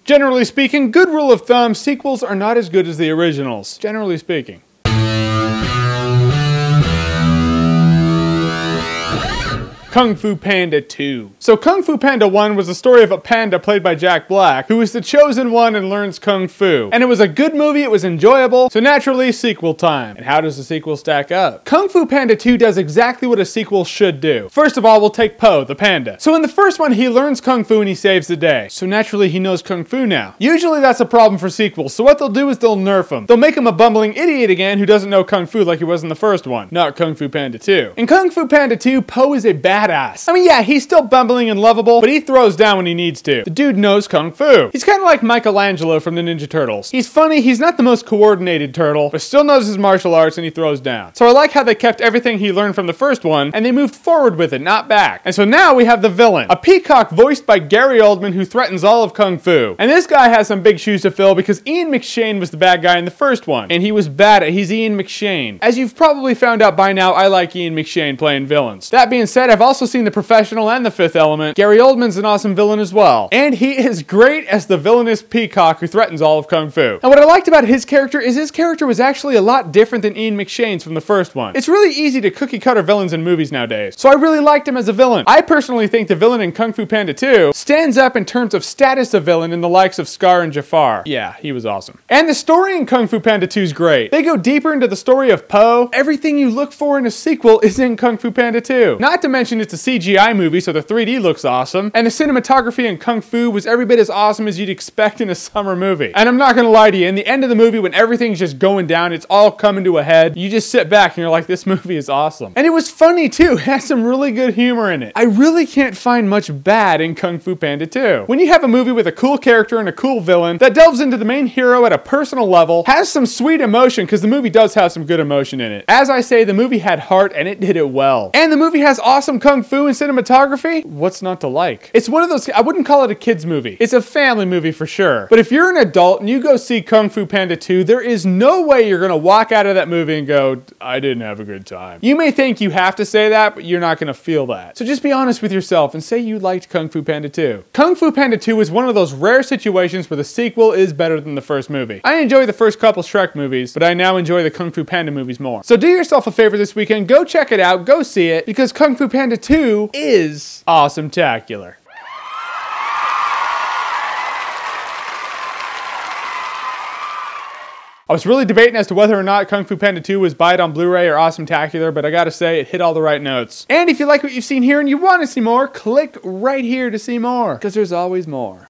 Generally speaking, good rule of thumb, sequels are not as good as the originals. Generally speaking. Kung Fu Panda 2. So Kung Fu Panda 1 was the story of a panda played by Jack Black, who is the chosen one and learns Kung Fu. And it was a good movie, it was enjoyable, so naturally, sequel time. And how does the sequel stack up? Kung Fu Panda 2 does exactly what a sequel should do. First of all, we'll take Po, the panda. So in the first one, he learns Kung Fu and he saves the day. So naturally, he knows Kung Fu now. Usually that's a problem for sequels, so what they'll do is they'll nerf him. They'll make him a bumbling idiot again who doesn't know Kung Fu like he was in the first one. Not Kung Fu Panda 2. In Kung Fu Panda 2, Po is a badass. I mean, yeah, he's still bumbling and lovable, but he throws down when he needs to. The dude knows Kung Fu. He's kind of like Michelangelo from the Ninja Turtles. He's funny, he's not the most coordinated turtle, but still knows his martial arts and he throws down. So I like how they kept everything he learned from the first one, and they moved forward with it, not back. And so now we have the villain, a peacock voiced by Gary Oldman who threatens all of Kung Fu. And this guy has some big shoes to fill because Ian McShane was the bad guy in the first one, and he was bad at it. He's Ian McShane. As you've probably found out by now, I like Ian McShane playing villains. That being said, I've also seen The Professional and The Fifth Element. Gary Oldman's an awesome villain as well. And he is great as the villainous peacock who threatens all of Kung Fu. And what I liked about his character is his character was actually a lot different than Ian McShane's from the first one. It's really easy to cookie cutter villains in movies nowadays, so I really liked him as a villain. I personally think the villain in Kung Fu Panda 2 stands up in terms of status of villain in the likes of Scar and Jafar. Yeah, he was awesome. And the story in Kung Fu Panda 2 is great. They go deeper into the story of Po. Everything you look for in a sequel is in Kung Fu Panda 2. Not to mention it's a CGI movie, so the 3D looks awesome, and the cinematography in Kung Fu was every bit as awesome as you'd expect in a summer movie. And I'm not gonna lie to you, in the end of the movie when everything's just going down, it's all coming to a head, you just sit back and you're like, this movie is awesome. And it was funny too, it has some really good humor in it. I really can't find much bad in Kung Fu Panda 2. When you have a movie with a cool character and a cool villain that delves into the main hero at a personal level, has some sweet emotion, because the movie does have some good emotion in it. As I say, the movie had heart and it did it well. And the movie has awesome Kung Fu and cinematography. What's not to like? It's one of those, I wouldn't call it a kid's movie. It's a family movie for sure. But if you're an adult and you go see Kung Fu Panda 2, there is no way you're gonna walk out of that movie and go, I didn't have a good time. You may think you have to say that, but you're not gonna feel that. So just be honest with yourself and say you liked Kung Fu Panda 2. Kung Fu Panda 2 is one of those rare situations where the sequel is better than the first movie. I enjoy the first couple Shrek movies, but I now enjoy the Kung Fu Panda movies more. So do yourself a favor this weekend, go check it out, go see it, because Kung Fu Panda 2 is awesome-tacular. I was really debating as to whether or not Kung Fu Panda 2 was buy it on Blu-ray or awesome-tacular, but I gotta say, it hit all the right notes. And if you like what you've seen here and you want to see more, click right here to see more, because there's always more.